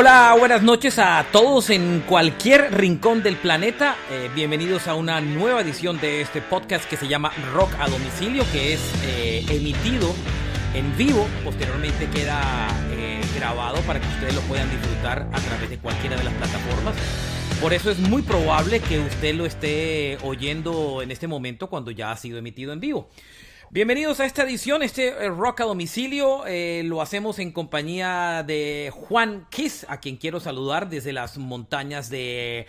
Hola, buenas noches a todos en cualquier rincón del planeta. Bienvenidos a una nueva edición de este podcast que se llama Rock a Domicilio, que es emitido en vivo. Posteriormente queda grabado para que ustedes lo puedan disfrutar a través de cualquiera de las plataformas. Por eso es muy probable que usted lo esté oyendo en este momento cuando ya ha sido emitido en vivo. Bienvenidos a esta edición, Rock a Domicilio. Lo hacemos en compañía de Juan Kiss, a quien quiero saludar desde las montañas de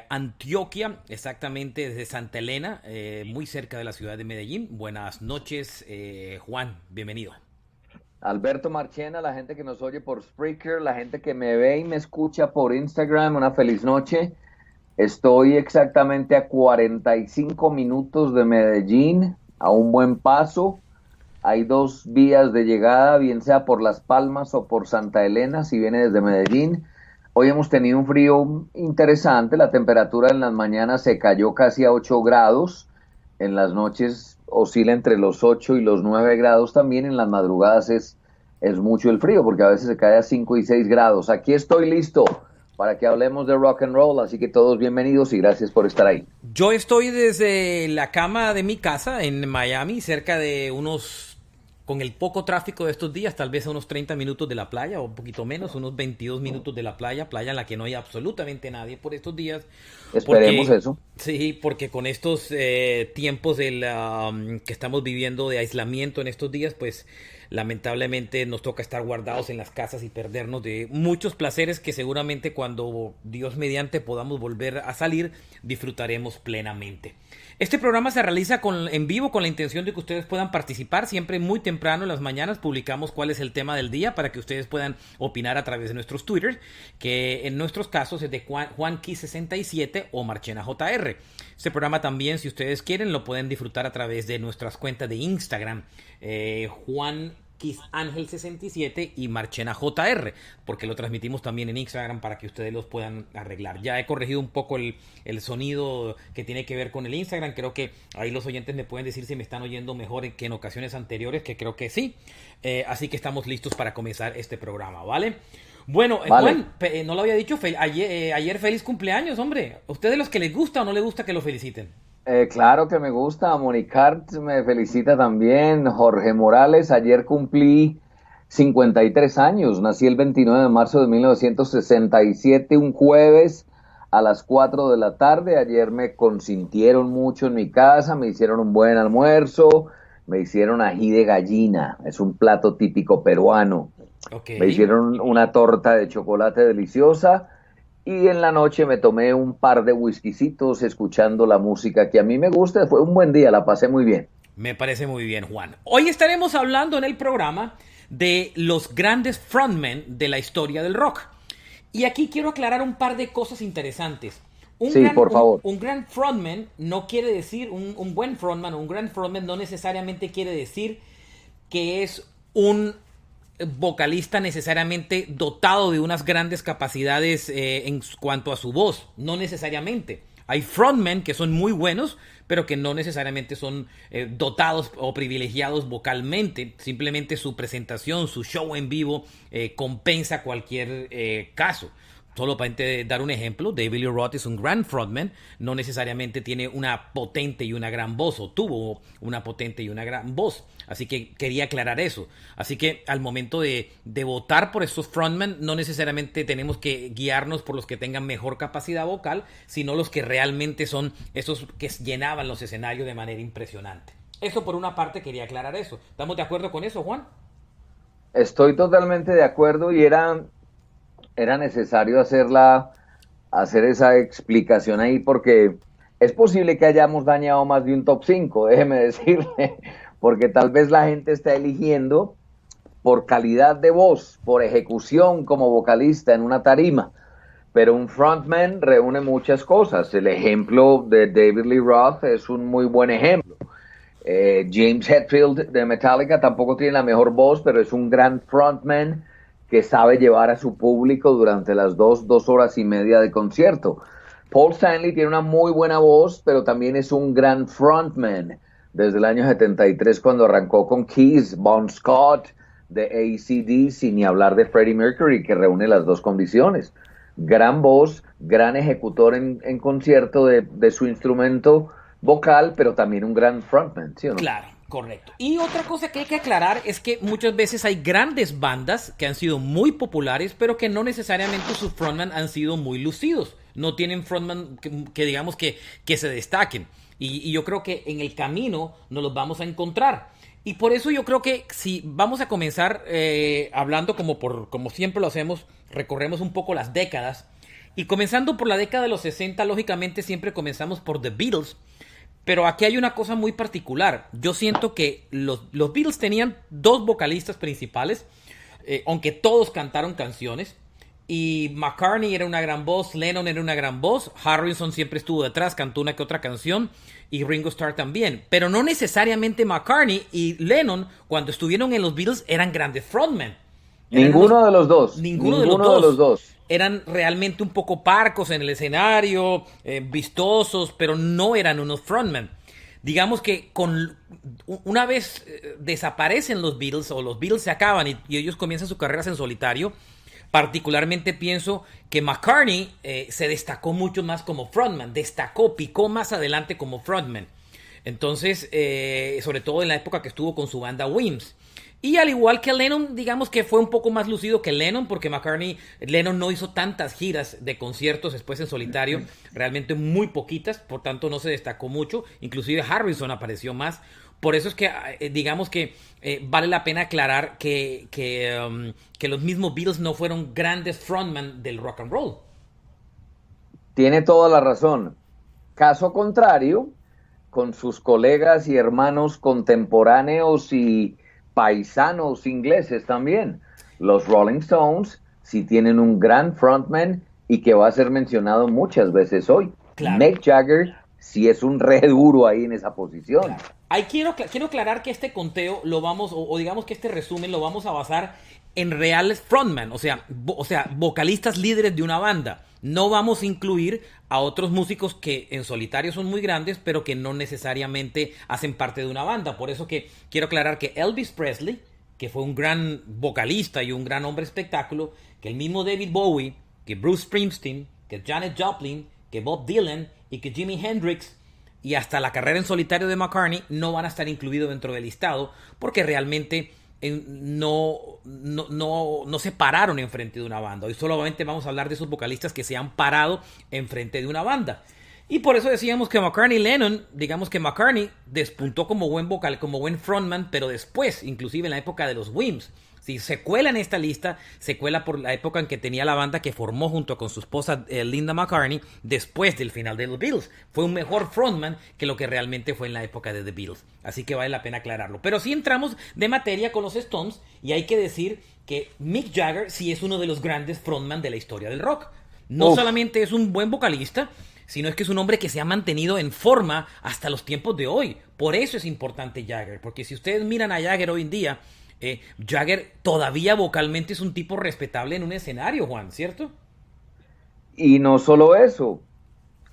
Antioquia, exactamente desde Santa Elena, muy cerca de la ciudad de Medellín. Buenas noches, Juan, bienvenido. Alberto Marchena, la gente que nos oye por Spreaker, la gente que me ve y me escucha por Instagram, una feliz noche. Estoy exactamente a 45 minutos de Medellín, a un buen paso. Hay dos vías de llegada, bien sea por Las Palmas o por Santa Elena, si viene desde Medellín. Hoy hemos tenido un frío interesante, la temperatura en las mañanas se cayó casi a 8 grados, en las noches oscila entre los 8 y los 9 grados también, en las madrugadas es mucho el frío, porque a veces se cae a 5 y 6 grados. Aquí estoy listo para que hablemos de rock and roll, así que todos bienvenidos y gracias por estar ahí. Yo estoy desde la cama de mi casa en Miami, cerca de con el poco tráfico de estos días, tal vez a unos 30 minutos de la playa, o un poquito menos, unos 22 minutos de la playa en la que no hay absolutamente nadie por estos días. Esperemos eso. Sí, porque con estos tiempos que estamos viviendo de aislamiento en estos días, pues lamentablemente nos toca estar guardados en las casas y perdernos de muchos placeres que seguramente cuando Dios mediante podamos volver a salir, disfrutaremos plenamente. Este programa se realiza en vivo con la intención de que ustedes puedan participar. Siempre muy temprano en las mañanas publicamos cuál es el tema del día para que ustedes puedan opinar a través de nuestros Twitter, que en nuestros casos es de JuanKi67 o Marchena JR. Este programa también, si ustedes quieren, lo pueden disfrutar a través de nuestras cuentas de Instagram, Juan Kiss Ángel 67 y Marchena JR, porque lo transmitimos también en Instagram para que ustedes los puedan arreglar. Ya he corregido un poco el sonido que tiene que ver con el Instagram. Creo que ahí los oyentes me pueden decir si me están oyendo mejor que en ocasiones anteriores, que creo que sí. Así que estamos listos para comenzar este programa, ¿vale? Bueno, vale. Juan, no lo había dicho, ayer feliz cumpleaños, hombre. ¿A ustedes los que les gusta o no les gusta que lo feliciten? Claro que me gusta, Monicart me felicita también, Jorge Morales, ayer cumplí 53 años, nací el 29 de marzo de 1967, un jueves a las 4 de la tarde, ayer me consintieron mucho en mi casa, me hicieron un buen almuerzo, me hicieron ají de gallina, es un plato típico peruano, okay. Me hicieron una torta de chocolate deliciosa. Y en la noche me tomé un par de whiskycitos escuchando la música que a mí me gusta. Fue un buen día, la pasé muy bien. Me parece muy bien, Juan. Hoy estaremos hablando en el programa de los grandes frontmen de la historia del rock. Y aquí quiero aclarar un par de cosas interesantes. Por favor. Un gran frontman no quiere decir, un buen frontman o un gran frontman no necesariamente quiere decir que es un vocalista necesariamente dotado de unas grandes capacidades en cuanto a su voz, no necesariamente. Hay frontmen que son muy buenos, pero que no necesariamente son dotados o privilegiados vocalmente. Simplemente su presentación, su show en vivo compensa cualquier caso. Solo para dar un ejemplo, David Lee Roth es un gran frontman, no necesariamente tiene una potente y una gran voz, o tuvo una potente y una gran voz. Así que quería aclarar eso. Así que al momento de votar por estos frontmen, no necesariamente tenemos que guiarnos por los que tengan mejor capacidad vocal, sino los que realmente son esos que llenaban los escenarios de manera impresionante. Eso por una parte quería aclarar eso. ¿Estamos de acuerdo con eso, Juan? Estoy totalmente de acuerdo y era necesario hacer esa explicación ahí porque es posible que hayamos dañado más de un top 5, déjeme decirle, porque tal vez la gente está eligiendo por calidad de voz, por ejecución como vocalista en una tarima, pero un frontman reúne muchas cosas. El ejemplo de David Lee Roth es un muy buen ejemplo. James Hetfield de Metallica tampoco tiene la mejor voz, pero es un gran frontman que sabe llevar a su público durante las dos horas y media de concierto. Paul Stanley tiene una muy buena voz, pero también es un gran frontman. Desde el año 73, cuando arrancó con Kiss, Bon Scott, de AC/DC, ni hablar de Freddie Mercury, que reúne las dos condiciones. Gran voz, gran ejecutor en concierto de su instrumento vocal, pero también un gran frontman, ¿sí o no? Claro, correcto. Y otra cosa que hay que aclarar es que muchas veces hay grandes bandas que han sido muy populares, pero que no necesariamente sus frontman han sido muy lucidos. No tienen frontman que digamos que se destaquen. Y yo creo que en el camino nos los vamos a encontrar. Y por eso yo creo que si vamos a comenzar hablando como siempre lo hacemos, recorremos un poco las décadas. Y comenzando por la década de los 60, lógicamente siempre comenzamos por The Beatles. Pero aquí hay una cosa muy particular. Yo siento que los Beatles tenían dos vocalistas principales, aunque todos cantaron canciones. Y McCartney era una gran voz, Lennon era una gran voz, Harrison siempre estuvo detrás, cantó una que otra canción, y Ringo Starr también. Pero no necesariamente McCartney y Lennon, cuando estuvieron en los Beatles, eran grandes frontmen. Ninguno de los dos. Ninguno de los dos. Eran realmente un poco parcos en el escenario, vistosos, pero no eran unos frontmen. Digamos que una vez desaparecen los Beatles o los Beatles se acaban y ellos comienzan sus carreras en solitario, particularmente pienso que McCartney se destacó mucho más como frontman, picó más adelante como frontman. Entonces, sobre todo en la época que estuvo con su banda Wings. Y al igual que Lennon, digamos que fue un poco más lucido que Lennon, porque Lennon no hizo tantas giras de conciertos después en solitario, realmente muy poquitas, por tanto no se destacó mucho, inclusive Harrison apareció más. Por eso es que digamos que vale la pena aclarar que los mismos Beatles no fueron grandes frontman del rock and roll. Tiene toda la razón. Caso contrario, con sus colegas y hermanos contemporáneos y paisanos ingleses también. Los Rolling Stones sí tienen un gran frontman y que va a ser mencionado muchas veces hoy. Claro. Mick Jagger sí es un re duro ahí en esa posición. Claro. Ahí quiero aclarar que este conteo lo vamos, o digamos que este resumen lo vamos a basar en reales frontman, o sea, vocalistas líderes de una banda. No vamos a incluir a otros músicos que en solitario son muy grandes, pero que no necesariamente hacen parte de una banda. Por eso que quiero aclarar que Elvis Presley, que fue un gran vocalista y un gran hombre espectáculo, que el mismo David Bowie, que Bruce Springsteen, que Janis Joplin, que Bob Dylan y que Jimi Hendrix y hasta la carrera en solitario de McCartney no van a estar incluidos dentro del listado porque realmente no se pararon enfrente de una banda. Hoy solamente vamos a hablar de esos vocalistas que se han parado enfrente de una banda. Y por eso decíamos que McCartney y Lennon, digamos que McCartney despuntó como buen vocal, como buen frontman, pero después, inclusive en la época de los Wings. Si se cuela en esta lista, se cuela por la época en que tenía la banda que formó junto con su esposa Linda McCartney después del final de los Beatles. Fue un mejor frontman que lo que realmente fue en la época de The Beatles. Así que vale la pena aclararlo. Pero sí entramos de materia con los Stones y hay que decir que Mick Jagger sí es uno de los grandes frontman de la historia del rock. No solamente es un buen vocalista, sino es que es un hombre que se ha mantenido en forma hasta los tiempos de hoy. Por eso es importante Jagger, porque si ustedes miran a Jagger hoy en día, Jagger todavía vocalmente es un tipo respetable en un escenario, Juan, ¿cierto? Y no solo eso,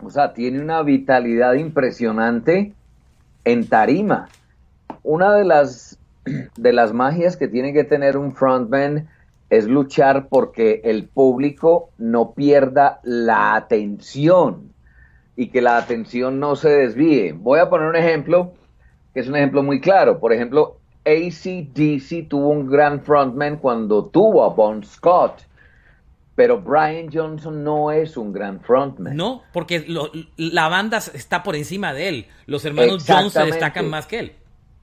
o sea, tiene una vitalidad impresionante en tarima. Una de las magias que tiene que tener un frontman es luchar porque el público no pierda la atención y que la atención no se desvíe. Voy a poner un ejemplo, que es un ejemplo muy claro. Por ejemplo, AC/DC tuvo un gran frontman cuando tuvo a Bon Scott, pero Brian Johnson no es un gran frontman. No, porque la banda está por encima de él. Los hermanos Jones se destacan más que él.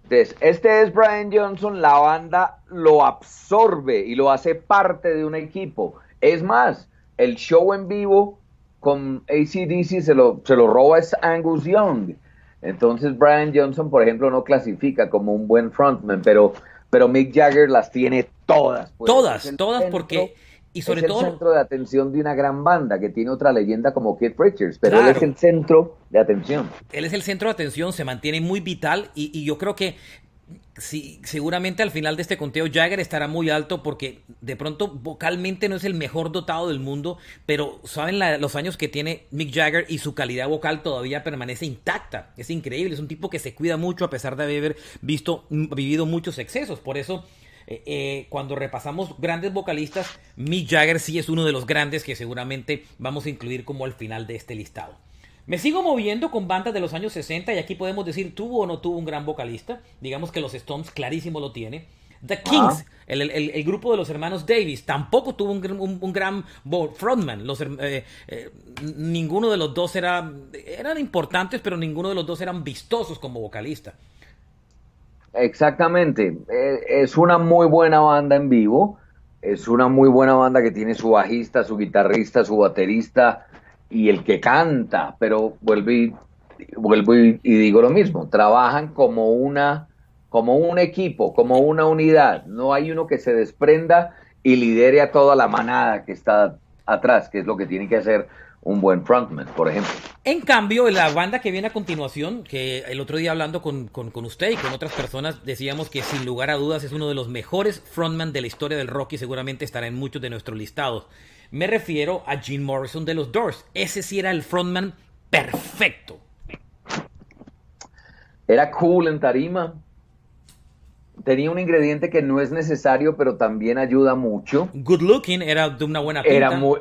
Entonces, este es Brian Johnson, la banda lo absorbe y lo hace parte de un equipo. Es más, el show en vivo con AC/DC se lo roba es Angus Young. Entonces Brian Johnson, por ejemplo, no clasifica como un buen frontman, pero Mick Jagger las tiene todas. Pues. Todas, porque... Y sobre es el todo, centro de atención de una gran banda que tiene otra leyenda como Keith Richards, pero claro, él es el centro de atención. Él es el centro de atención, se mantiene muy vital y yo creo que sí, seguramente al final de este conteo Jagger estará muy alto porque de pronto vocalmente no es el mejor dotado del mundo, pero saben los años que tiene Mick Jagger y su calidad vocal todavía permanece intacta. Es increíble, es un tipo que se cuida mucho a pesar de haber vivido muchos excesos. Por eso cuando repasamos grandes vocalistas, Mick Jagger sí es uno de los grandes que seguramente vamos a incluir como al final de este listado. Me sigo moviendo con bandas de los años 60 y aquí podemos decir tuvo o no tuvo un gran vocalista. Digamos que los Stones clarísimo lo tiene. The Kings, el grupo de los hermanos Davis, tampoco tuvo un gran frontman. Ninguno de los dos eran importantes, pero ninguno de los dos eran vistosos como vocalista. Exactamente. Es una muy buena banda en vivo. Es una muy buena banda que tiene su bajista, su guitarrista, su baterista y el que canta. Pero vuelvo y digo lo mismo. Trabajan como un equipo, como una unidad. No hay uno que se desprenda y lidere a toda la manada que está atrás, que es lo que tiene que hacer un buen frontman, por ejemplo. En cambio, la banda que viene a continuación, que el otro día hablando con usted y con otras personas, decíamos que sin lugar a dudas es uno de los mejores frontman de la historia del rock y seguramente estará en muchos de nuestros listados. Me refiero a Jim Morrison de los Doors. Ese sí era el frontman perfecto. Era cool en tarima. Tenía un ingrediente que no es necesario, pero también ayuda mucho. Good looking, era de una buena pinta.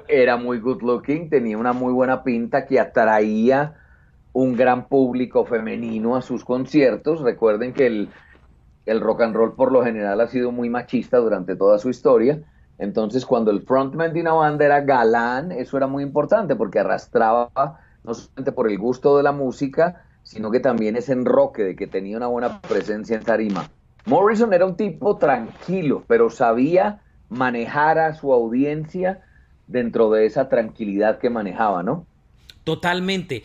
Era muy good looking, tenía una muy buena pinta que atraía un gran público femenino a sus conciertos. Recuerden que el rock and roll por lo general ha sido muy machista durante toda su historia. Entonces, cuando el frontman de una banda era galán, eso era muy importante porque arrastraba no solamente por el gusto de la música, sino que también ese enroque de que tenía una buena presencia en tarima. Morrison era un tipo tranquilo, pero sabía manejar a su audiencia dentro de esa tranquilidad que manejaba, ¿no? Totalmente.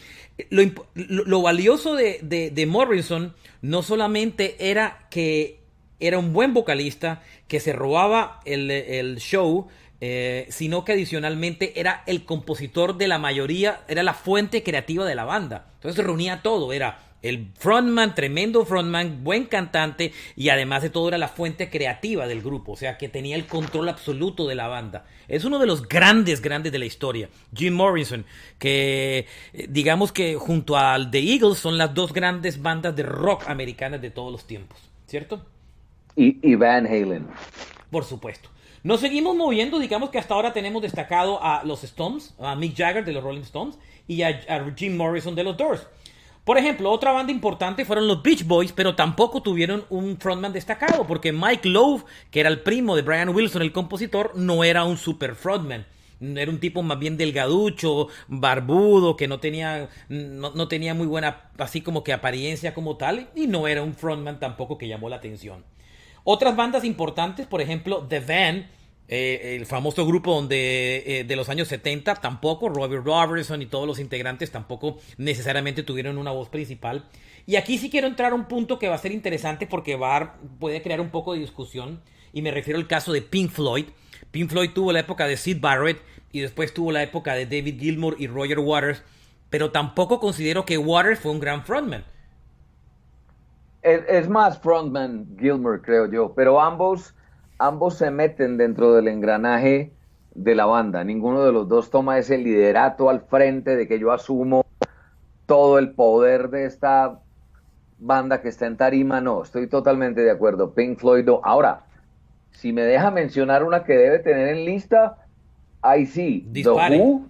Lo valioso de Morrison no solamente era que era un buen vocalista, que se robaba el show, sino que adicionalmente era el compositor de la mayoría, era la fuente creativa de la banda. Entonces reunía todo, era el frontman, tremendo frontman, buen cantante y además de todo era la fuente creativa del grupo, o sea que tenía el control absoluto de la banda. Es uno de los grandes de la historia, Jim Morrison, que digamos que junto al The Eagles son las dos grandes bandas de rock americanas de todos los tiempos, ¿cierto? Y Van Halen. Por supuesto. Nos seguimos moviendo, digamos que hasta ahora tenemos destacado a los Stones, a Mick Jagger de los Rolling Stones y a Jim Morrison de los Doors. Por ejemplo, otra banda importante fueron los Beach Boys, pero tampoco tuvieron un frontman destacado, porque Mike Love, que era el primo de Brian Wilson, el compositor, no era un super frontman. Era un tipo más bien delgaducho, barbudo, que no tenía muy buena, así como que apariencia como tal, y no era un frontman tampoco que llamó la atención. Otras bandas importantes, por ejemplo, The Van, el famoso grupo de los años 70, tampoco, Robbie Robertson y todos los integrantes tampoco necesariamente tuvieron una voz principal. Y aquí sí quiero entrar a un punto que va a ser interesante porque puede crear un poco de discusión, y me refiero al caso de Pink Floyd. Pink Floyd tuvo la época de Syd Barrett y después tuvo la época de David Gilmour y Roger Waters, pero tampoco considero que Waters fue un gran frontman. Es más frontman Gilmour, creo yo, pero ambos se meten dentro del engranaje de la banda. Ninguno de los dos toma ese liderato al frente de que yo asumo todo el poder de esta banda que está en tarima. No, estoy totalmente de acuerdo. Pink Floyd no. Ahora, si me deja mencionar una que debe tener en lista, ahí sí. Dispare.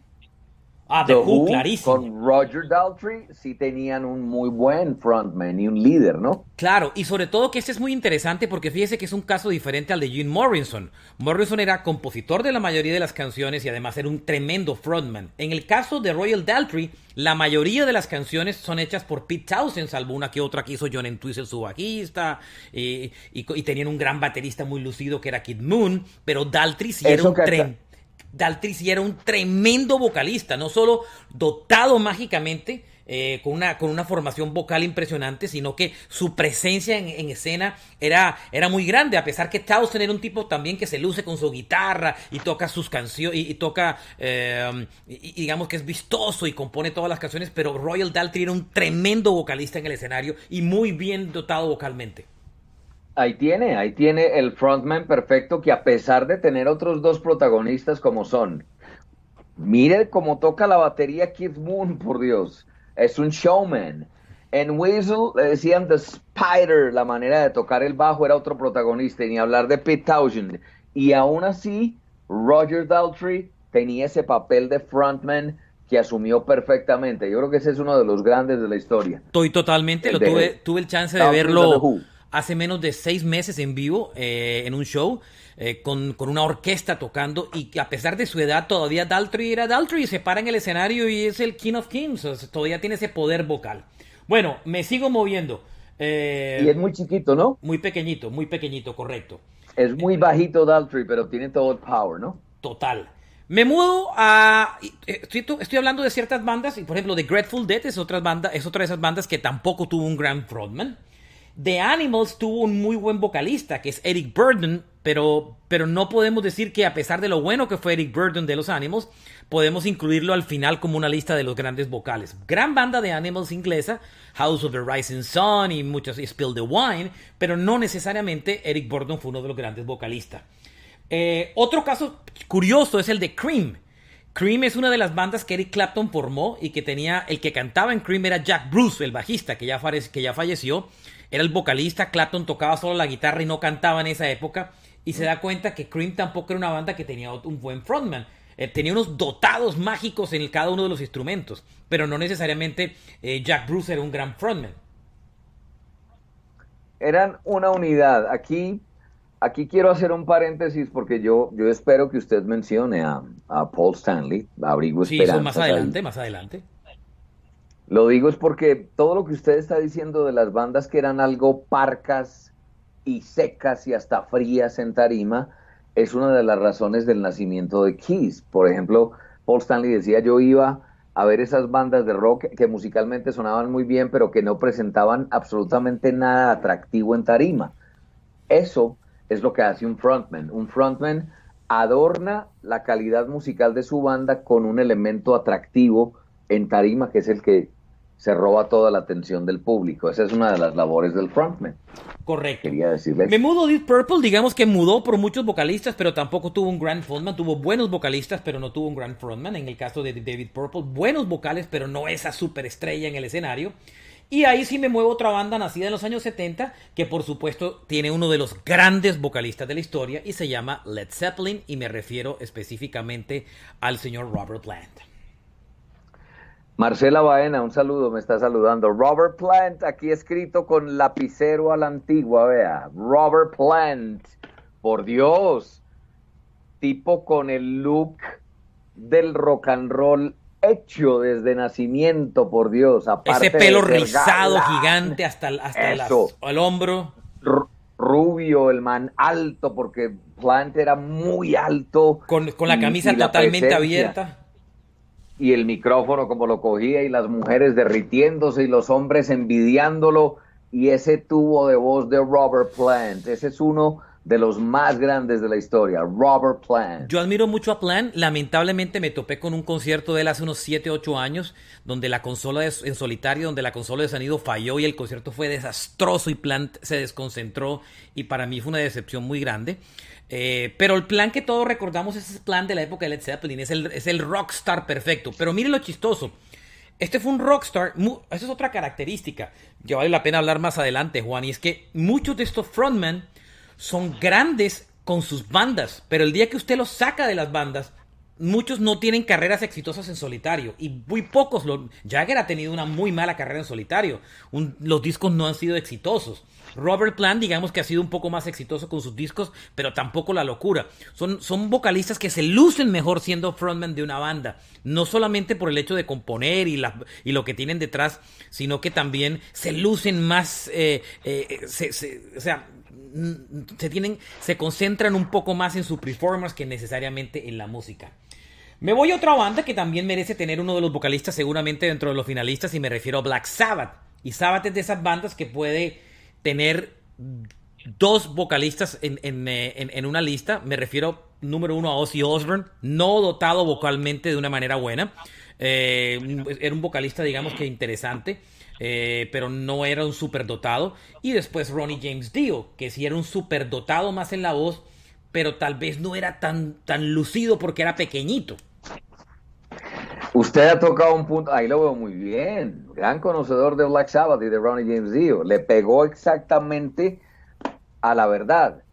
The Who, clarísimo. Con Roger Daltrey sí tenían un muy buen frontman y un líder, ¿no? Claro, y sobre todo que este es muy interesante porque fíjese que es un caso diferente al de Jim Morrison. Morrison era compositor de la mayoría de las canciones y además era un tremendo frontman. En el caso de Roger Daltrey, la mayoría de las canciones son hechas por Pete Townshend, salvo una que otra que hizo John Entwistle, su bajista, y tenían un gran baterista muy lucido que era Kid Moon, pero Daltrey sí era un tremendo vocalista, no solo dotado mágicamente con una formación vocal impresionante, sino que su presencia en escena era muy grande, a pesar que Townshend era un tipo también que se luce con su guitarra y toca sus canciones y toca, digamos que es vistoso y compone todas las canciones, pero Royal Daltrey era un tremendo vocalista en el escenario y muy bien dotado vocalmente. Ahí tiene el frontman perfecto que a pesar de tener otros dos protagonistas como son, mire cómo toca la batería Keith Moon, por Dios, es un showman. En Weasel le decían The Spider, la manera de tocar el bajo era otro protagonista, y ni hablar de Pete Townshend. Y aún así, Roger Daltrey tenía ese papel de frontman que asumió perfectamente. Yo creo que ese es uno de los grandes de la historia. Estoy totalmente, tuve el chance de Daltrey de The verlo Who. hace menos de 6 meses en vivo, en un show, con una orquesta tocando, y que a pesar de su edad todavía Daltrey era Daltrey, y se para en el escenario y es el King of Kings, o sea, todavía tiene ese poder vocal. Bueno, me sigo moviendo. Y es muy chiquito, ¿no? Muy pequeñito, correcto. Es muy bajito Daltrey, pero tiene todo el power, ¿no? Total. Me mudo a... Estoy hablando de ciertas bandas, y por ejemplo, The Grateful Dead es otra de esas bandas que tampoco tuvo un gran frontman. The Animals tuvo un muy buen vocalista, que es Eric Burdon, pero no podemos decir que a pesar de lo bueno que fue Eric Burdon de los Animals, podemos incluirlo al final como una lista de los grandes vocales. Gran banda de Animals inglesa, House of the Rising Sun y muchas, y Spill the Wine, pero no necesariamente Eric Burdon fue uno de los grandes vocalistas. Otro caso curioso es el de Cream. Cream es una de las bandas que Eric Clapton formó, y que tenía, el que cantaba en Cream era Jack Bruce, el bajista, que ya falleció. Era el vocalista. Clapton tocaba solo la guitarra y no cantaba en esa época, y se da cuenta que Cream tampoco era una banda que tenía un buen frontman. Tenía unos dotados mágicos en cada uno de los instrumentos, pero no necesariamente Jack Bruce era un gran frontman. Eran una unidad. Aquí quiero hacer un paréntesis porque yo espero que usted mencione a Paul Stanley, abrigo Sí, eso esperanzas ahí. más adelante. Lo digo es porque todo lo que usted está diciendo de las bandas que eran algo parcas y secas y hasta frías en tarima es una de las razones del nacimiento de Kiss. Por ejemplo, Paul Stanley decía, yo iba a ver esas bandas de rock que musicalmente sonaban muy bien, pero que no presentaban absolutamente nada atractivo en tarima. Eso es lo que hace un frontman. Un frontman adorna la calidad musical de su banda con un elemento atractivo en tarima, que es el que se roba toda la atención del público. Esa es una de las labores del frontman. Correcto. Quería decirles. Me mudo Deep Purple, digamos que mudó por muchos vocalistas, pero tampoco tuvo un gran frontman. Tuvo buenos vocalistas, pero no tuvo un gran frontman. En el caso de David Purple, buenos vocales, pero no esa superestrella en el escenario. Y ahí sí me muevo a otra banda nacida en los años 70, que por supuesto tiene uno de los grandes vocalistas de la historia, y se llama Led Zeppelin, y me refiero específicamente al señor Robert Plant. Marcela Baena, un saludo, me está saludando. Robert Plant, aquí escrito con lapicero a la antigua, vea. Robert Plant, por Dios, tipo con el look del rock and roll hecho desde nacimiento, por Dios. Aparte Ese pelo de ser rizado, galán, gigante, hasta el hombro. Rubio, el man alto, porque Plant era muy alto. Con la camisa la totalmente presencia, abierta. y el micrófono como lo cogía, y las mujeres derritiéndose y los hombres envidiándolo, y ese tubo de voz de Robert Plant, ese es uno de los más grandes de la historia, Robert Plant. Yo admiro mucho a Plant. Lamentablemente me topé con un concierto de él hace unos 7, 8 años, donde la consola en solitario, donde la consola de sonido falló y el concierto fue desastroso y Plant se desconcentró, y para mí fue una decepción muy grande. Pero el Plant que todos recordamos es el Plant de la época de Led Zeppelin, es el rockstar perfecto. Pero miren lo chistoso, este fue un rockstar, esa es otra característica que vale la pena hablar más adelante, Juan, y es que muchos de estos frontmen son grandes con sus bandas, pero el día que usted los saca de las bandas, muchos no tienen carreras exitosas en solitario, y muy pocos. Jagger ha tenido una muy mala carrera en solitario. Los discos no han sido exitosos. Robert Plant, digamos que ha sido un poco más exitoso con sus discos, pero tampoco la locura. Son vocalistas que se lucen mejor siendo frontman de una banda, no solamente por el hecho de componer y lo que tienen detrás, sino que también se lucen más, se concentran un poco más en su performance que necesariamente en la música. Me voy a otra banda que también merece tener uno de los vocalistas seguramente dentro de los finalistas, y me refiero a Black Sabbath. Y Sabbath es de esas bandas que puede tener 2 vocalistas en una lista. Me refiero, número 1, a Ozzy Osbourne, no dotado vocalmente de una manera buena. Era un vocalista, digamos que interesante, pero no era un superdotado. Y después Ronnie James Dio, que sí era un superdotado más en la voz, pero tal vez no era tan lucido porque era pequeñito. Usted ha tocado un punto, ahí lo veo muy bien, gran conocedor de Black Sabbath y de Ronnie James Dio, le pegó exactamente a la verdad.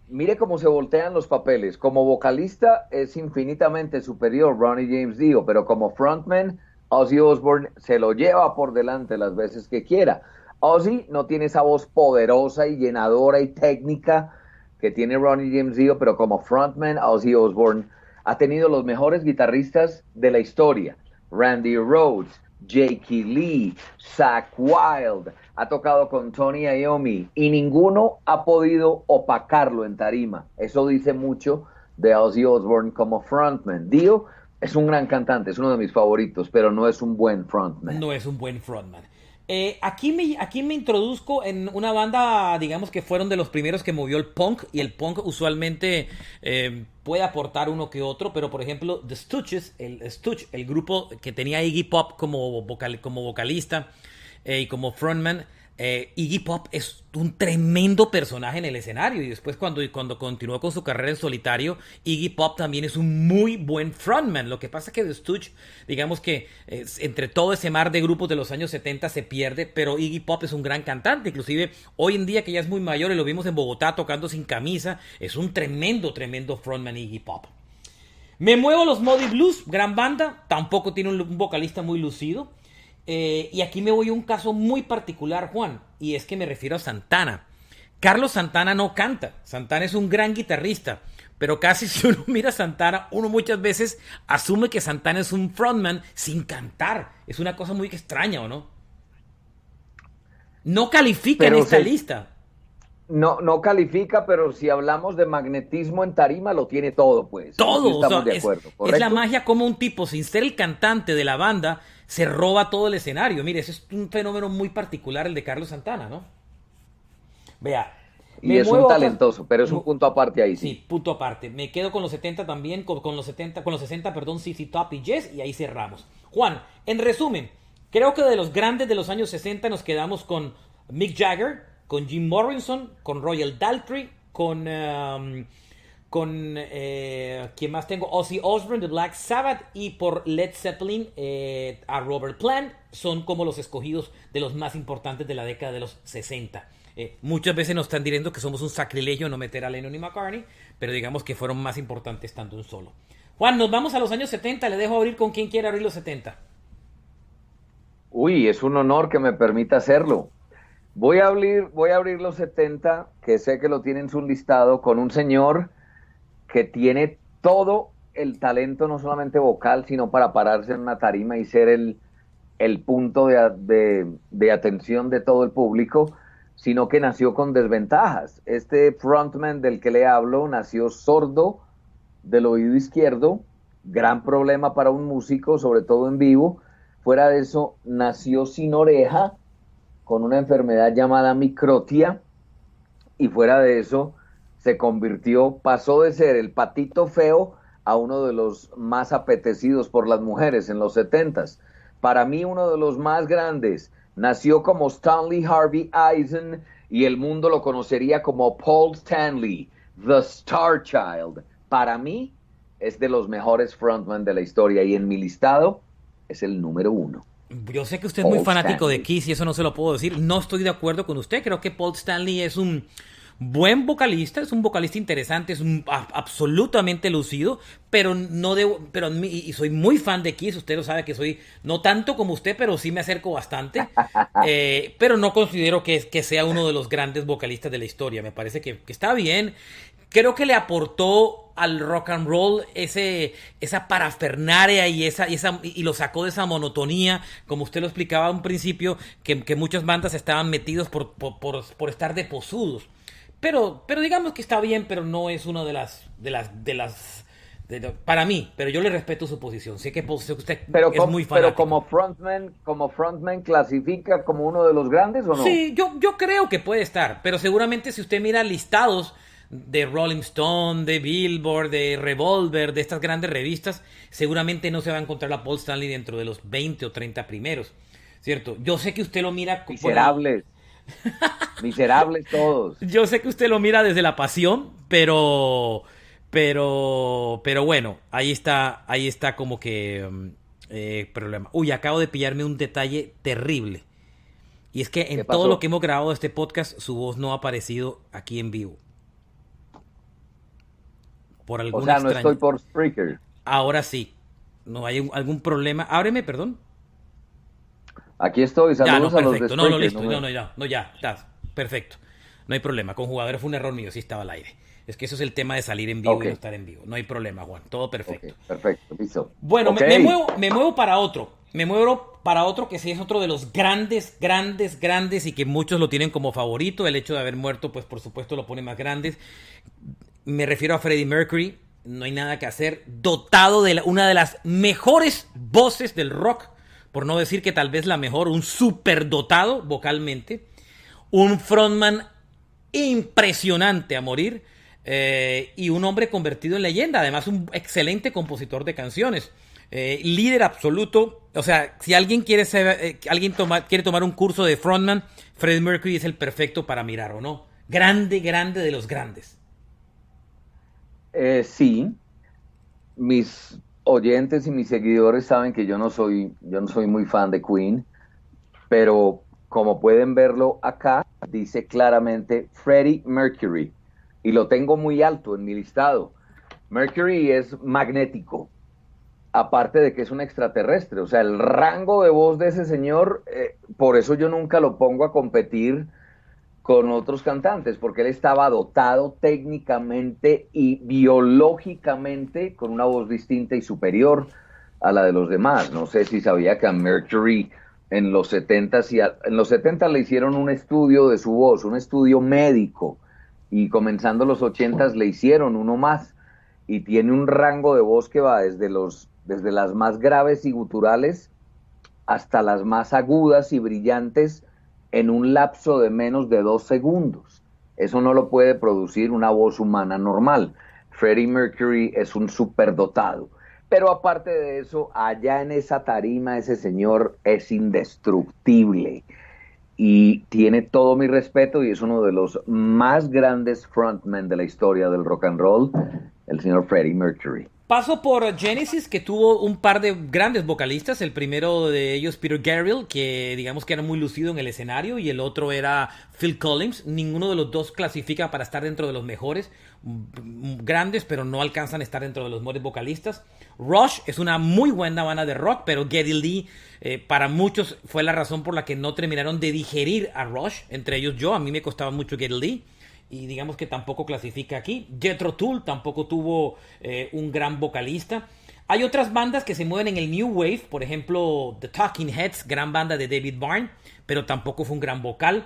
Mire cómo se voltean los papeles. Como vocalista es infinitamente superior Ronnie James Dio, pero como frontman, Ozzy Osbourne se lo lleva por delante las veces que quiera. Ozzy no tiene esa voz poderosa y llenadora y técnica que tiene Ronnie James Dio, pero como frontman, Ozzy Osbourne ha tenido los mejores guitarristas de la historia. Randy Rhoads, Jakey Lee, Zakk Wylde, ha tocado con Tony Iommi y ninguno ha podido opacarlo en tarima. Eso dice mucho de Ozzy Osbourne como frontman. Dio es un gran cantante, es uno de mis favoritos, pero no es un buen frontman. No es un buen frontman. Aquí me introduzco en una banda, digamos que fueron de los primeros que movió el punk, y el punk usualmente puede aportar uno que otro, pero por ejemplo The Stooges, el grupo que tenía Iggy Pop como vocalista y como frontman. Iggy Pop es un tremendo personaje en el escenario, y después cuando continuó con su carrera en solitario, Iggy Pop también es un muy buen frontman. Lo que pasa es que The Stooges, digamos que entre todo ese mar de grupos de los años 70 se pierde, pero Iggy Pop es un gran cantante. Inclusive hoy en día, que ya es muy mayor y lo vimos en Bogotá tocando sin camisa, es un tremendo frontman Iggy Pop. Me muevo a los Moody Blues, gran banda, tampoco tiene un vocalista muy lucido. Y aquí me voy a un caso muy particular, Juan, y es que me refiero a Santana. Carlos Santana no canta. Santana es un gran guitarrista, pero casi si uno mira a Santana, uno muchas veces asume que Santana es un frontman sin cantar. Es una cosa muy extraña, ¿o no? No califica en Pero esta se, lista. no, no califica, pero si hablamos de magnetismo en tarima, lo tiene todo, pues. En eso Todo, o estamos sea, de acuerdo, es la ¿correcto? magia como un tipo, sin ser el cantante de la banda, se roba todo el escenario. Mire, ese es un fenómeno muy particular, el de Carlos Santana, ¿no? Vea, Y me es un muevo a otras... talentoso, pero es un punto aparte ahí, sí. Sí, punto aparte. Me quedo con los 70 también, con los 70, con los 60, perdón, CC Top y Jazz, y ahí cerramos. Juan, en resumen, creo que de los grandes de los años 60 nos quedamos con Mick Jagger, con Jim Morrison, con Royal Daltrey, ¿quién más tengo? Ozzy Osbourne de Black Sabbath, y por Led Zeppelin a Robert Plant. Son como los escogidos de los más importantes de la década de los 60. Muchas veces nos están diciendo que somos un sacrilegio no meter a Lennon y McCartney, pero digamos que fueron más importantes tanto un solo. Juan, nos vamos a los años 70. Le dejo abrir con quien quiera abrir los 70. Uy, es un honor que me permita hacerlo. Voy a abrir los 70, que sé que lo tiene en su listado, con un señor que tiene todo el talento, no solamente vocal, sino para pararse en una tarima y ser el punto de atención de todo el público, sino que nació con desventajas. Este frontman del que le hablo nació sordo del oído izquierdo, gran problema para un músico, sobre todo en vivo. Fuera de eso, nació sin oreja, con una enfermedad llamada microtia, y fuera de eso, pasó de ser el patito feo a uno de los más apetecidos por las mujeres en los 70s. Para mí, uno de los más grandes. Nació como Stanley Harvey Eisen y el mundo lo conocería como Paul Stanley, The Star Child. Para mí, es de los mejores frontmen de la historia, y en mi listado es el número 1. Yo sé que usted es muy Paul fanático de Stanley. Kiss y eso no se lo puedo decir. No estoy de acuerdo con usted. Creo que Paul Stanley es un buen vocalista, es un vocalista interesante, es absolutamente lucido, pero no debo, y soy muy fan de Kiss. Usted lo sabe que soy, no tanto como usted, pero sí me acerco bastante. Pero no considero que sea uno de los grandes vocalistas de la historia. Me parece que está bien. Creo que le aportó al rock and roll esa parafernalia y lo sacó de esa monotonía, como usted lo explicaba a un principio, que muchas bandas estaban metidos por estar de posudos. Pero digamos que está bien, pero no es una para mí. Pero yo le respeto su posición. Sé que usted es muy Pero fanático. como frontman, ¿clasifica como uno de los grandes o no? Sí, yo creo que puede estar, pero seguramente si usted mira listados de Rolling Stone, de Billboard, de Revolver, de estas grandes revistas, seguramente no se va a encontrar a Paul Stanley dentro de los 20 o 30 primeros, ¿cierto? Yo sé que usted lo mira... Miserables. Miserables todos. Yo sé que usted lo mira desde la pasión, pero bueno, ahí está como que problema. Uy, acabo de pillarme un detalle terrible. Y es que ¿Qué en pasó? todo lo que hemos grabado de este podcast, su voz no ha aparecido aquí en vivo. Por O alguna sea, no extraña. estoy por Spreaker. Ahora sí. ¿No hay algún problema? Ábreme, perdón. Aquí estoy, Ya, no, saludos a los de perfecto. No, no, Spreaker. listo. No, no, ya. No, ya. Está. Perfecto. No hay problema. Con jugadores fue un error mío. Sí estaba al aire. Es que eso es el tema de salir en vivo Ok, y no estar en vivo. No hay problema, Juan. Todo ok, perfecto. perfecto, listo. Bueno, Ok, me muevo para otro. Me muevo para otro que sí es otro de los grandes, grandes, grandes y que muchos lo tienen como favorito. El hecho de haber muerto, pues por supuesto lo pone más grandes. Me refiero a Freddie Mercury. No hay nada que hacer. Dotado de una de las mejores voces del rock. Por no decir que tal vez la mejor. Un superdotado vocalmente. Un frontman impresionante a morir. Y un hombre convertido en leyenda. Además, un excelente compositor de canciones. Líder absoluto. O sea, si alguien quiere quiere tomar un curso de frontman, Freddie Mercury es el perfecto para mirar, ¿o no? Grande, grande de los grandes. sí, mis oyentes y mis seguidores saben que yo no soy muy fan de Queen, pero como pueden verlo acá, dice claramente Freddie Mercury y lo tengo muy alto en mi listado. Mercury es magnético, aparte de que es un extraterrestre, o sea, el rango de voz de ese señor, por eso yo nunca lo pongo a competir con otros cantantes, porque él estaba dotado técnicamente y biológicamente con una voz distinta y superior a la de los demás. No sé si sabía que a Mercury en los 70 en los 70 le hicieron un estudio de su voz, un estudio médico, y comenzando los 80 le hicieron uno más, y tiene un rango de voz que va desde las más graves y guturales hasta las más agudas y brillantes en un lapso de menos de 2 segundos. Eso no lo puede producir una voz humana normal. Freddie Mercury es un superdotado. Pero aparte de eso, allá en esa tarima ese señor es indestructible y tiene todo mi respeto y es uno de los más grandes frontmen de la historia del rock and roll, el señor Freddie Mercury. Paso por Genesis, que tuvo un par de grandes vocalistas. El primero de ellos, Peter Gabriel, que digamos que era muy lucido en el escenario, y el otro era Phil Collins. Ninguno de los dos clasifica para estar dentro de los mejores. Grandes, pero no alcanzan a estar dentro de los mejores vocalistas. Rush es una muy buena banda de rock, pero Geddy Lee, para muchos, fue la razón por la que no terminaron de digerir a Rush. Entre ellos yo, a mí me costaba mucho Geddy Lee. Y digamos que tampoco clasifica aquí. Jethro Tull tampoco tuvo un gran vocalista. Hay otras bandas que se mueven en el New Wave. Por ejemplo, The Talking Heads, gran banda de David Byrne. Pero tampoco fue un gran vocal.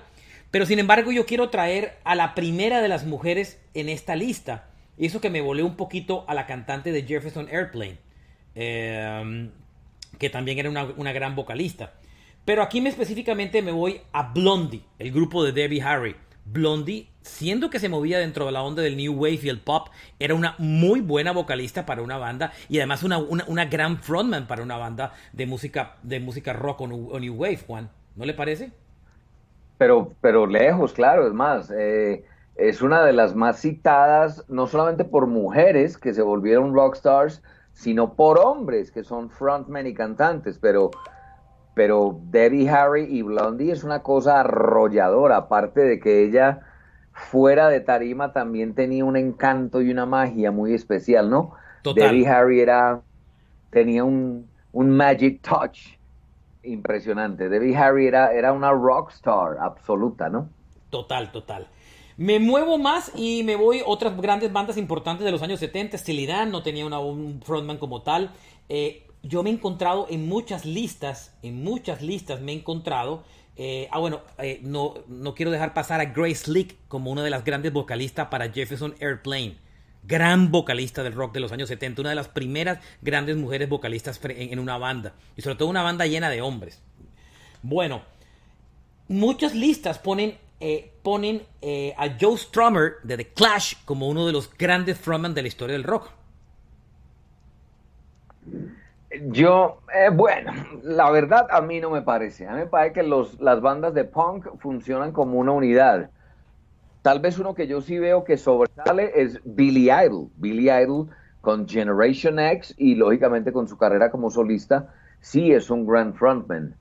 Pero sin embargo yo quiero traer a la primera de las mujeres en esta lista. Y eso que me volé un poquito a la cantante de Jefferson Airplane. Que también era una gran vocalista. Pero aquí específicamente me voy a Blondie, el grupo de Debbie Harry. Blondie, siendo que se movía dentro de la onda del New Wave y el pop, era una muy buena vocalista para una banda y además una gran frontman para una banda de música rock o New Wave, Juan. ¿No le parece? Pero lejos, claro, es más, es una de las más citadas, no solamente por mujeres que se volvieron rockstars, sino por hombres que son frontmen y cantantes, pero Debbie Harry y Blondie es una cosa arrolladora, aparte de que ella fuera de tarima también tenía un encanto y una magia muy especial, ¿no? Total, Debbie Harry tenía un magic touch impresionante. Debbie Harry era una rockstar absoluta, ¿no? total. Me muevo más y me voy a otras grandes bandas importantes de los años 70. Steely Dan no tenía un frontman como tal. Yo me he encontrado en muchas listas me he encontrado. No quiero dejar pasar a Grace Slick como una de las grandes vocalistas para Jefferson Airplane. Gran vocalista del rock de los años 70, una de las primeras grandes mujeres vocalistas en una banda. Y sobre todo una banda llena de hombres. Bueno, muchas listas ponen a Joe Strummer de The Clash como uno de los grandes frontmen de la historia del rock. Bueno, la verdad a mí no me parece. A mí me parece que las bandas de punk funcionan como una unidad. Tal vez uno que yo sí veo que sobresale es Billy Idol. Billy Idol con Generation X y lógicamente con su carrera como solista sí es un gran frontman.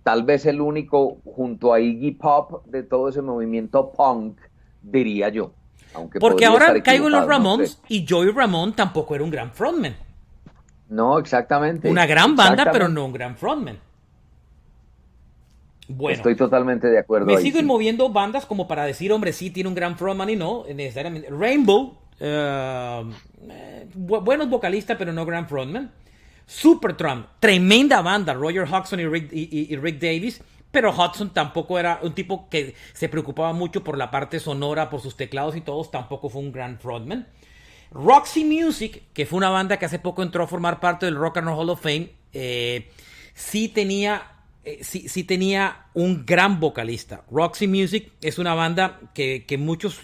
Tal vez el único junto a Iggy Pop de todo ese movimiento punk, diría yo. Aunque Porque podría estar ahora caigo en los equivocado, no sé. Ramones y Joey Ramone tampoco era un gran frontman. No, Una exactamente, gran banda, pero exactamente. no un gran frontman. Bueno, Estoy totalmente de acuerdo me ahí, siguen sí. moviendo bandas como para decir, hombre, sí tiene un gran frontman y no necesariamente. Rainbow, buenos vocalistas, pero no gran frontman. Supertramp, tremenda banda, Roger Hodgson y Rick Davies, pero Hodgson tampoco era un tipo que se preocupaba mucho por la parte sonora, por sus teclados y todos, tampoco fue un gran frontman. Roxy Music, que fue una banda que hace poco entró a formar parte del Rock and Roll Hall of Fame, sí tenía sí tenía un gran vocalista. Roxy Music es una banda que muchos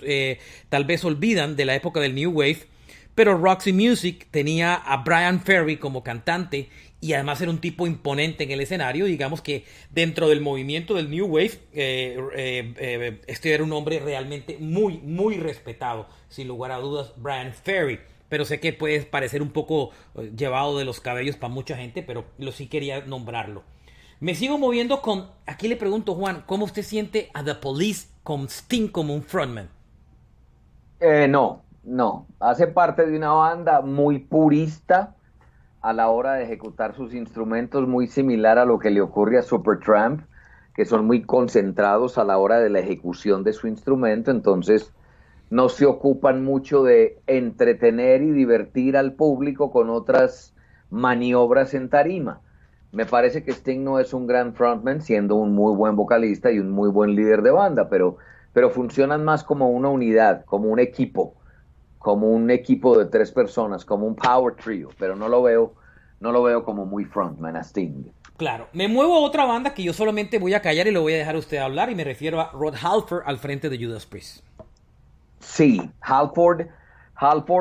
tal vez olvidan de la época del New Wave, pero Roxy Music tenía a Brian Ferry como cantante y además era un tipo imponente en el escenario. Digamos que dentro del movimiento del New Wave, este era un hombre realmente muy, muy respetado, sin lugar a dudas, Brian Ferry. Pero sé que puede parecer un poco llevado de los cabellos para mucha gente, pero lo sí quería nombrarlo. Me sigo moviendo con. Aquí le pregunto, Juan, ¿cómo usted siente a The Police con Sting como un frontman? No, no. Hace parte de una banda muy purista a la hora de ejecutar sus instrumentos, muy similar a lo que le ocurre a Supertramp, que son muy concentrados a la hora de la ejecución de su instrumento, entonces no se ocupan mucho de entretener y divertir al público con otras maniobras en tarima. Me parece que Sting no es un gran frontman, siendo un muy buen vocalista y un muy buen líder de banda, pero funcionan más como una unidad, como un equipo de tres personas, como un power trio, pero no lo veo como muy frontman a Sting. Claro, me muevo a otra banda que yo solamente voy a callar y lo voy a dejar a usted hablar y me refiero a Rod Halford al frente de Judas Priest. Sí, Halford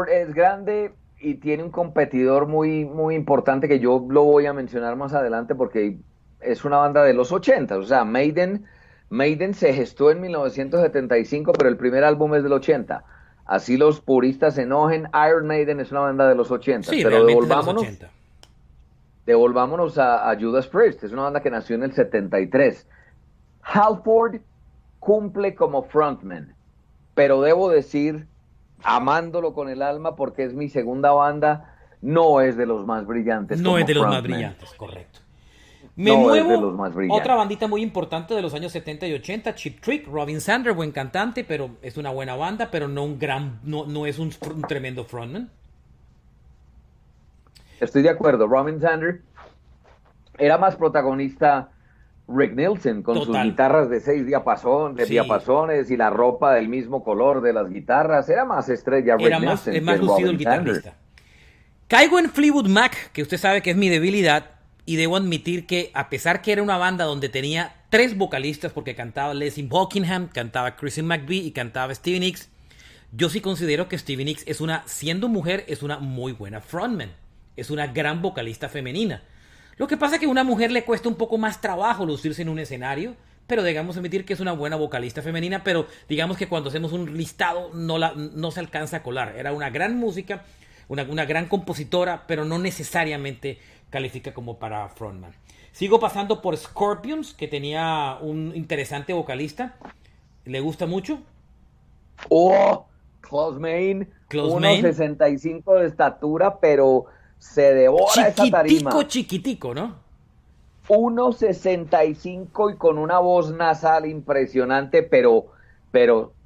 es grande y tiene un competidor muy, muy importante que yo lo voy a mencionar más adelante porque es una banda de los 80, o sea, Maiden se gestó en 1975, pero el primer álbum es del 80. Así los puristas se enojen, Iron Maiden es una banda de los 80, Sí, pero realmente de los 80. devolvámonos a Judas Priest, es una banda que nació en el 73. Halford cumple como frontman, pero debo decir, amándolo con el alma porque es mi segunda banda, no es de los más brillantes No es como de los más frontman. brillantes, correcto. Me No es de muevo los más otra brillantes. bandita muy importante de los años 70 y 80, Cheap Trick, Robin Sander, buen cantante, pero es una buena banda, pero no un gran, no es un tremendo frontman. Estoy de acuerdo, Robin Zander era más protagonista Rick Nielsen con sus Total. guitarras de de Sí, diapasones y la ropa del mismo color de las guitarras. Era más estrella Rick era más, es Nielsen que más lucido el Robin Zander. guitarrista. Caigo en Fleetwood Mac, que usted sabe que es mi debilidad, y debo admitir que a pesar que era una banda donde tenía tres vocalistas, porque cantaba Leslie Buckingham, cantaba Christine McVie y cantaba Stevie Nicks, yo sí considero que Stevie Nicks es una, siendo mujer, es una muy buena frontman, es una gran vocalista femenina. Lo que pasa es que a una mujer le cuesta un poco más trabajo lucirse en un escenario, pero digamos admitir que es una buena vocalista femenina, pero digamos que cuando hacemos un listado no se alcanza a colar. Era una gran música, una gran compositora, pero no necesariamente califica como para frontman. Sigo pasando por Scorpions, que tenía un interesante vocalista. ¿Le gusta mucho? Oh, Klaus Meine, Close Main. 1,65 de estatura, pero se devora esa Chiquitico, tarima. chiquitico, ¿no? 1,65 y con una voz nasal impresionante, pero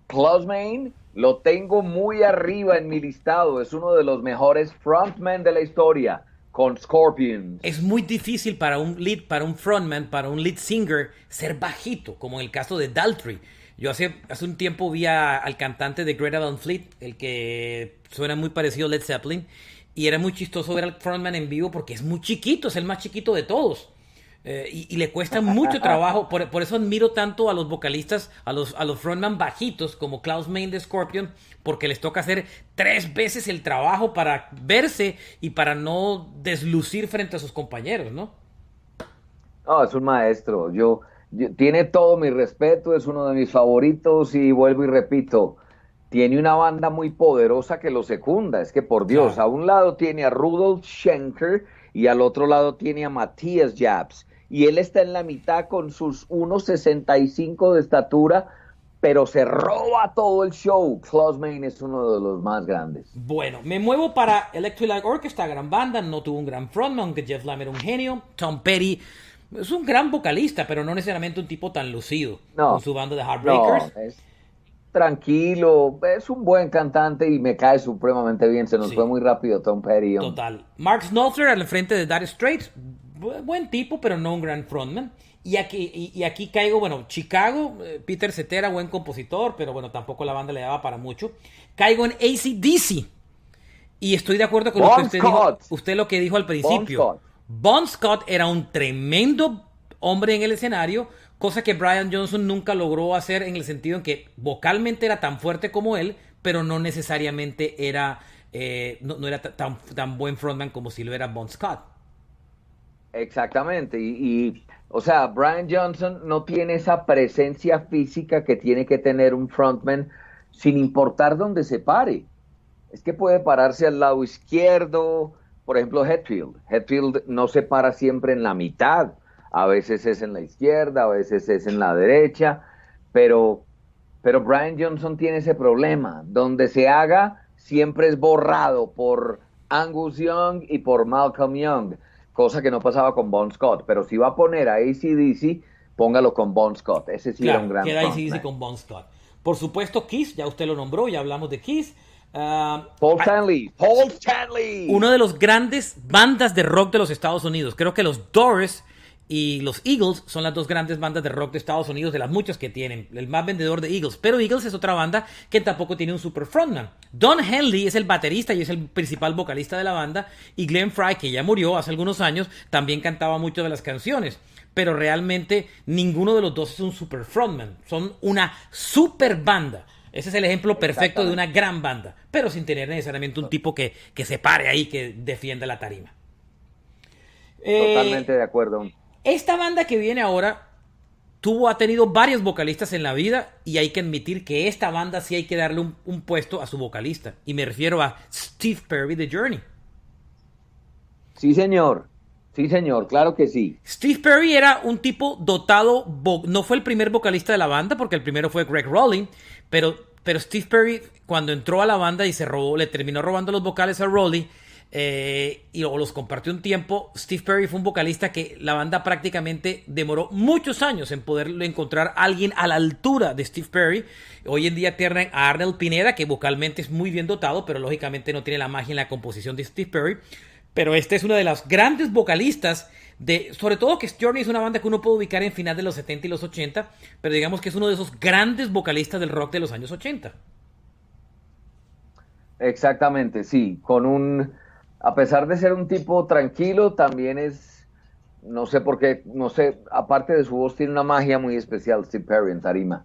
Klaus Meine lo tengo muy arriba en mi listado. Es uno de los mejores frontmen de la historia con Scorpions. Es muy difícil para un lead, para un frontman, para un lead singer ser bajito, como en el caso de Daltrey. Yo hace un tiempo vi al cantante de Greta Van Fleet, el que suena muy parecido a Led Zeppelin, y era muy chistoso ver al frontman en vivo porque es muy chiquito, es el más chiquito de todos. Y le cuesta mucho trabajo, por eso admiro tanto a los vocalistas, a los frontman bajitos como Klaus Meine de Scorpion, porque les toca hacer tres veces el trabajo para verse y para no deslucir frente a sus compañeros, ¿no? No, es un maestro. Tiene todo mi respeto, es uno de mis favoritos y vuelvo y repito, tiene una banda muy poderosa que lo secunda. Es que por Dios, Claro. a un lado tiene a Rudolf Schenker y al otro lado tiene a Matthias Jabs, y él está en la mitad con sus 1,65 de estatura, pero se roba todo el show. Klaus Meine es uno de los más grandes. Bueno, me muevo para Electric Light Orchestra, gran banda, no tuvo un gran frontman, aunque Jeff Lynne era un genio. Tom Petty es un gran vocalista, pero no necesariamente un tipo tan lucido con No, su banda de no, Heartbreakers. es tranquilo, es un buen cantante y me cae supremamente bien. Se nos fue Sí, muy rápido Tom Petty, hombre. total. Mark Knopfler al frente de Dire Straits, buen tipo, pero no un gran frontman. Y aquí caigo, bueno, Chicago, Peter Cetera, buen compositor, pero bueno, tampoco la banda le daba para mucho. Caigo en AC/DC. Y estoy de acuerdo con lo que Bon usted dijo, Scott, usted lo que dijo al Bon principio. Scott. Bon Scott era un tremendo hombre en el escenario, cosa que Brian Johnson nunca logró hacer en el sentido en que vocalmente era tan fuerte como él, pero no necesariamente era, no era tan buen frontman como si lo era Bon Scott. Exactamente, o sea, Brian Johnson no tiene esa presencia física que tiene que tener un frontman sin importar dónde se pare. Es que puede pararse al lado izquierdo, por ejemplo, Hetfield. Hetfield no se para siempre en la mitad, a veces es en la izquierda, a veces es en la derecha, pero, pero Brian Johnson tiene ese problema. Donde se haga, siempre es borrado por Angus Young y por Malcolm Young, cosa que no pasaba con Bon Scott. Pero si va a poner a AC/DC, póngalo con Bon Scott. Ese sí era un Claro, gran queda AC/DC frontman. con Bon Scott. Por supuesto, Kiss, ya usted lo nombró, ya hablamos de Kiss. Paul Stanley, Paul Stanley. Uno de los grandes bandas de rock de los Estados Unidos. Creo que los Doors y los Eagles son las dos grandes bandas de rock de Estados Unidos, de las muchas que tienen. El más vendedor de Eagles. Pero Eagles es otra banda que tampoco tiene un super frontman. Don Henley es el baterista y es el principal vocalista de la banda. Y Glenn Frey, que ya murió hace algunos años, también cantaba muchas de las canciones. Pero realmente ninguno de los dos es un super frontman. Son una super banda. Ese es el ejemplo perfecto de una Exactamente. gran banda, pero sin tener necesariamente un tipo que se pare ahí, que defienda la tarima. Totalmente Eh, de acuerdo. esta banda que viene ahora ha tenido varios vocalistas en la vida y hay que admitir que esta banda sí hay que darle un puesto a su vocalista. Y me refiero a Steve Perry de Journey. Sí, señor. Sí, señor. Claro que sí. Steve Perry era un tipo dotado, no fue el primer vocalista de la banda, porque el primero fue Greg Rowling, pero Steve Perry cuando entró a la banda y le terminó robando los vocales a Rowley, y luego los compartió un tiempo. Steve Perry fue un vocalista que la banda prácticamente demoró muchos años en poder encontrar a alguien a la altura de Steve Perry. Hoy en día tienen a Arnold Pineda, que vocalmente es muy bien dotado, pero lógicamente no tiene la magia en la composición de Steve Perry. Pero este es uno de los grandes vocalistas sobre todo que Journey es una banda que uno puede ubicar en final de los 70 y los 80, pero digamos que es uno de esos grandes vocalistas del rock de los años 80. Exactamente, sí. A pesar de ser un tipo tranquilo, también es, no sé por qué, no sé, aparte de su voz, tiene una magia muy especial Steve Perry en tarima.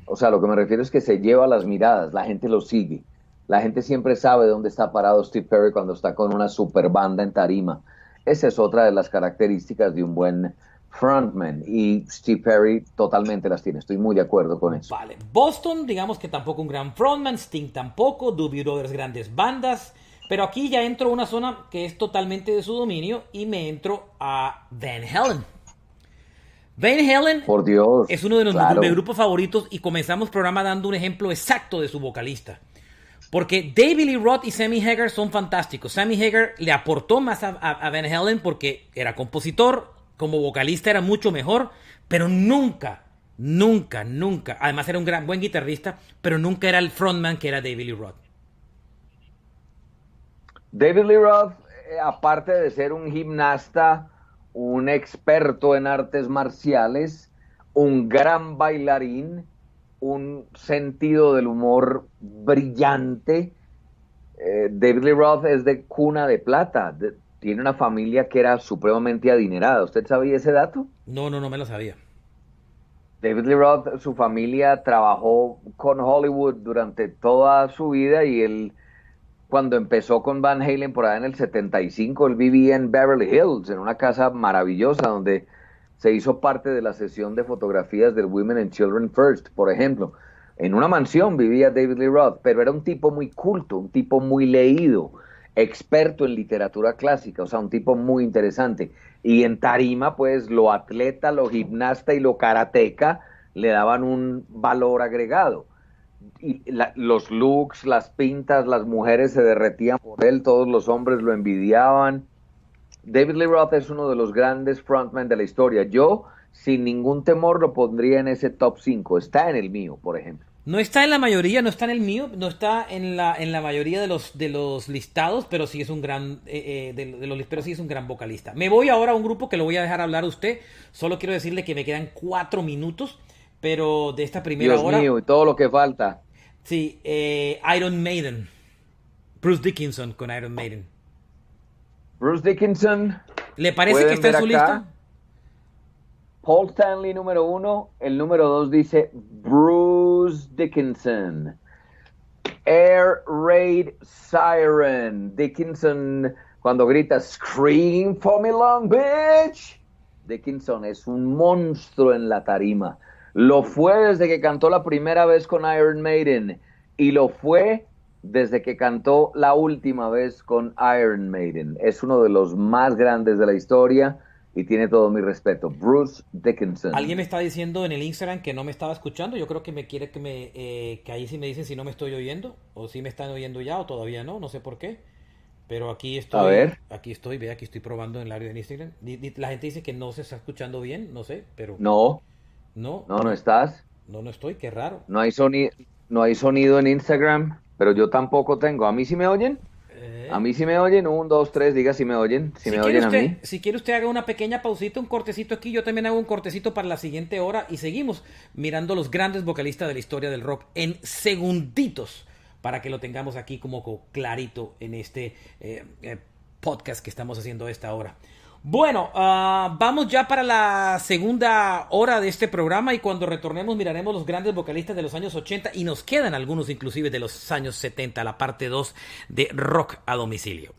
O sea, lo que me refiero es que se lleva las miradas, la gente lo sigue. La gente siempre sabe dónde está parado Steve Perry cuando está con una super banda en tarima. Esa es otra de las características de un buen frontman y Steve Perry totalmente las tiene. Estoy muy de acuerdo con eso. Vale, Boston, digamos que tampoco un gran frontman, Sting tampoco, Doobie Brothers grandes bandas, pero aquí ya entro a una zona que es totalmente de su dominio y me entro a Van Halen. Van Halen Por Dios, es uno de claro. mis grupos favoritos y comenzamos el programa dando un ejemplo exacto de su vocalista. Porque David Lee Roth y Sammy Hagar son fantásticos. Sammy Hagar le aportó más a Van Halen porque era compositor, como vocalista era mucho mejor, pero nunca, además era un buen guitarrista, pero nunca era el frontman que era David Lee Roth. David Lee Roth, aparte de ser un gimnasta, un experto en artes marciales, un gran bailarín, un sentido del humor brillante. David Lee Roth es de cuna de plata, tiene una familia que era supremamente adinerada. ¿Usted sabía ese dato? No me lo sabía. David Lee Roth, su familia trabajó con Hollywood durante toda su vida y él, cuando empezó con Van Halen por allá en el 75, él vivía en Beverly Hills, en una casa maravillosa donde se hizo parte de la sesión de fotografías del Women and Children First, por ejemplo. En una mansión vivía David Lee Roth, pero era un tipo muy culto, un tipo muy leído. experto en literatura clásica, o sea, un tipo muy interesante. Y en tarima, pues lo atleta, lo gimnasta y lo karateca le daban un valor agregado. Y los looks, las pintas, las mujeres se derretían por él, todos los hombres lo envidiaban. David Lee Roth es uno de los grandes frontmen de la historia. Yo, sin ningún temor, lo pondría en ese top 5. Está en el mío, por ejemplo. No está en la mayoría, no está en el mío, no está en la mayoría de los listados, pero sí es un gran pero sí es un gran vocalista. Me voy ahora a un grupo que lo voy a dejar hablar a usted. Solo quiero decirle que me quedan 4 minutos, pero de esta primera Dios hora, mío, y todo lo que falta. sí, Iron Maiden, Bruce Dickinson con Iron Maiden. Bruce Dickinson, ¿Le parece que pueden está en ver su acá. lista? Paul Stanley número 1, el número 2 dice Bruce Dickinson. Air Raid Siren. Dickinson, cuando grita Scream for me Long Beach. Dickinson es un monstruo en la tarima. Lo fue desde que cantó la primera vez con Iron Maiden y lo fue desde que cantó la última vez con Iron Maiden. Es uno de los más grandes de la historia y tiene todo mi respeto. Bruce Dickinson. Alguien me está diciendo en el Instagram que no me estaba escuchando. Yo creo que me quiere que ahí sí me dicen si no me estoy oyendo o si me están oyendo ya o todavía no sé por qué. Pero aquí A ver. estoy, ve, aquí estoy probando en el área de Instagram. La gente dice que no se está escuchando bien, no sé, pero No, no, no estás. no estoy, qué raro. No hay sonido en Instagram, pero yo tampoco tengo. ¿A mí sí me oyen? A mí sí me oyen. 1, 2, 3, diga si me oyen. Si me oyen a mí. Si quiere usted haga una pequeña pausita, un cortecito aquí, yo también hago un cortecito para la siguiente hora y seguimos mirando los grandes vocalistas de la historia del rock en segunditos para que lo tengamos aquí como clarito en este podcast que estamos haciendo a esta hora. Bueno, vamos ya para la segunda hora de este programa y cuando retornemos miraremos los grandes vocalistas de los años 80 y nos quedan algunos inclusive de los años 70, la parte 2 de Rock a Domicilio.